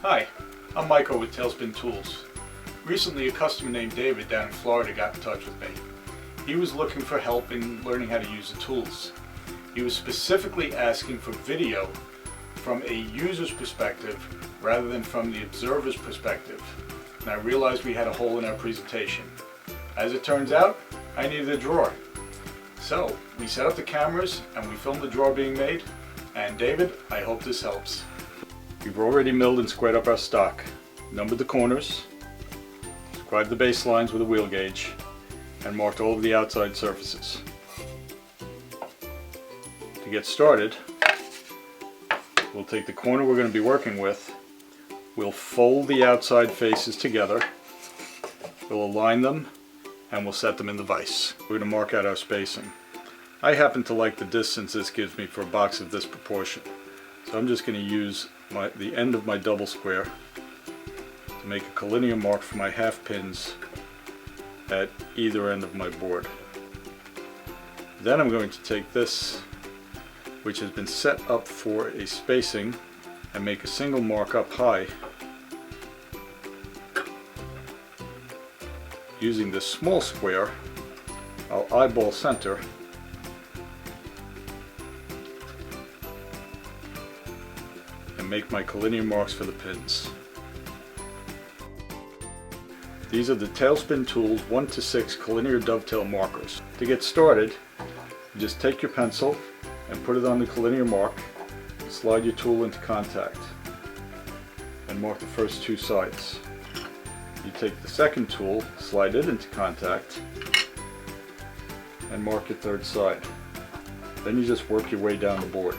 Hi, I'm Michael with TailSpin Tools. Recently a customer named David down in Florida got in touch with me. He was looking for help in learning how to use the tools. He was specifically asking for video from a user's perspective rather than from the observer's perspective. And I realized we had a hole in our presentation. As it turns out, I needed a drawer. So we set up the cameras and we filmed the drawer being made. And David, I hope this helps. We've already milled and squared up our stock, numbered the corners, scribed the baselines with a wheel gauge, and marked all of the outside surfaces. To get started, we'll take the corner we're going to be working with, we'll fold the outside faces together, we'll align them, and we'll set them in the vise. We're going to mark out our spacing. I happen to like the distance this gives me for a box of this proportion, so I'm just going to use the end of my double square to make a collinear mark for my half pins at either end of my board. Then I'm going to take this, which has been set up for a spacing, and make a single mark up high using this small square. I'll eyeball center and make my collinear marks for the pins. These are the TailSpin Tools 1 to 6 collinear dovetail markers. To get started, you just take your pencil and put it on the collinear mark, slide your tool into contact, and mark the first two sides. You take the second tool, slide it into contact, and mark your third side. Then you just work your way down the board.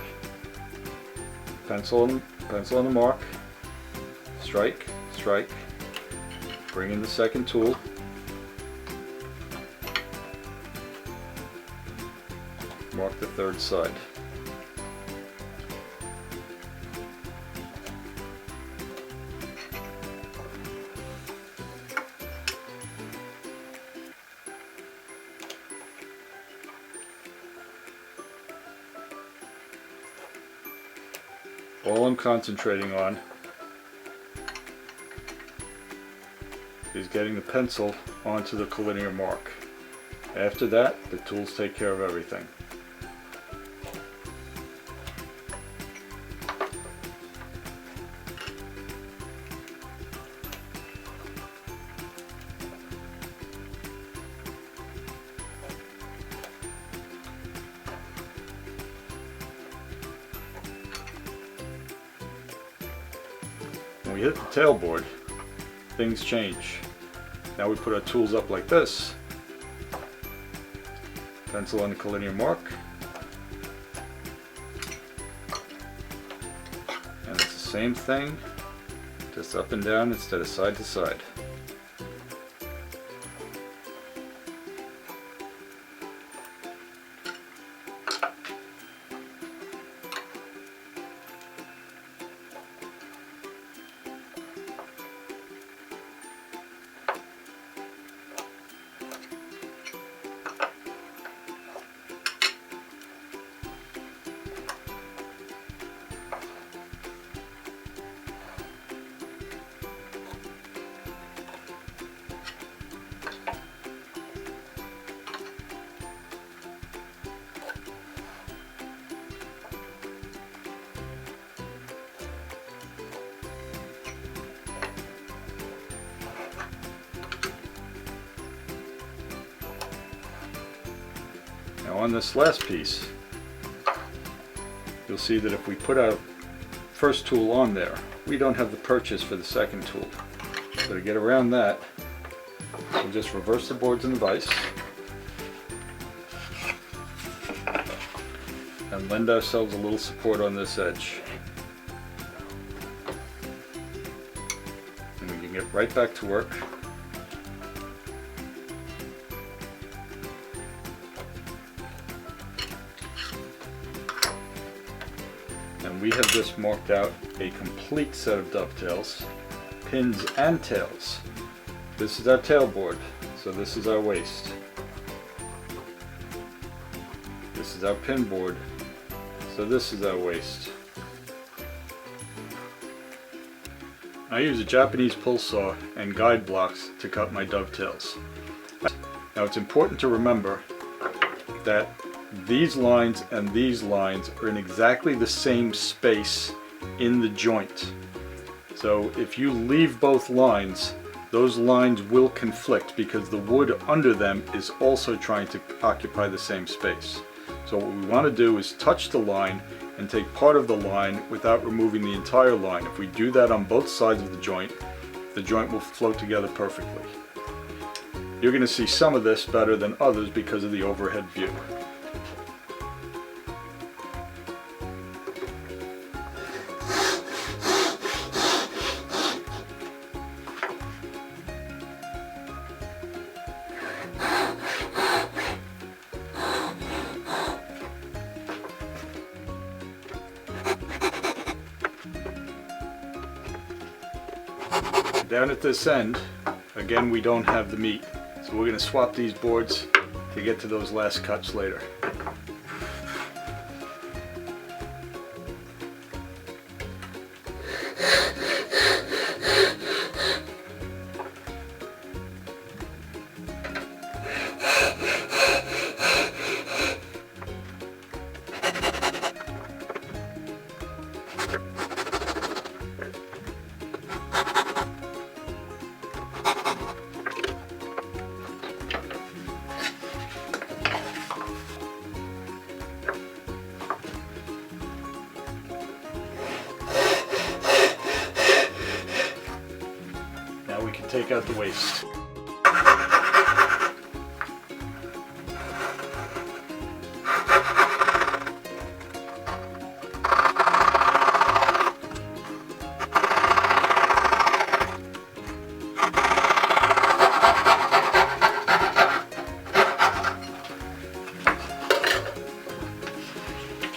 Pencil on the mark, strike, strike, bring in the second tool, mark the third side. All I'm concentrating on is getting the pencil onto the collinear mark. After that, the tools take care of everything. When we hit the tailboard, things change. Now we put our tools up like this, pencil on the collinear mark, and it's the same thing, just up and down instead of side to side. Now on this last piece, you'll see that if we put our first tool on there, we don't have the purchase for the second tool. So to get around that, we'll just reverse the boards in the vise and lend ourselves a little support on this edge. And we can get right back to work. And we have just marked out a complete set of dovetails, pins and tails. This is our tailboard, so this is our waist. This is our pin board, so this is our waist. I use a Japanese pull saw and guide blocks to cut my dovetails. Now it's important to remember that these lines and these lines are in exactly the same space in the joint. So if you leave both lines, those lines will conflict because the wood under them is also trying to occupy the same space. So what we want to do is touch the line and take part of the line without removing the entire line. If we do that on both sides of the joint will flow together perfectly. You're going to see some of this better than others because of the overhead view. Down at this end, again, we don't have the meat, so we're going to swap these boards to get to those last cuts later. Now we can take out the waste.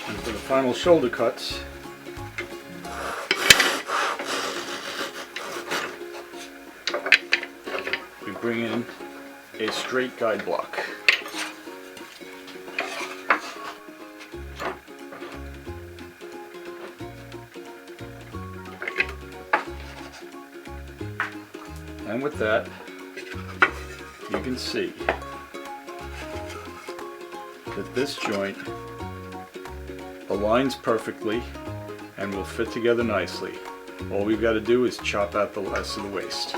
And for the final shoulder cuts, bring in a straight guide block. And with that, you can see that this joint aligns perfectly and will fit together nicely. All we've got to do is chop out the rest of the waste.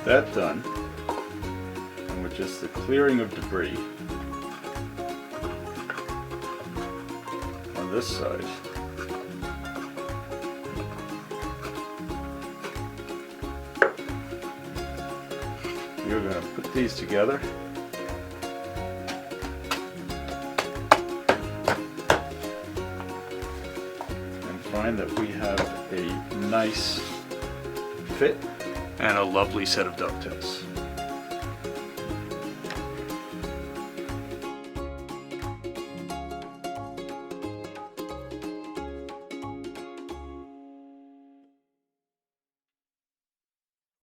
That done, and with just the clearing of debris on this side, we're going to put these together and find that we have a nice fit and a lovely set of dovetails.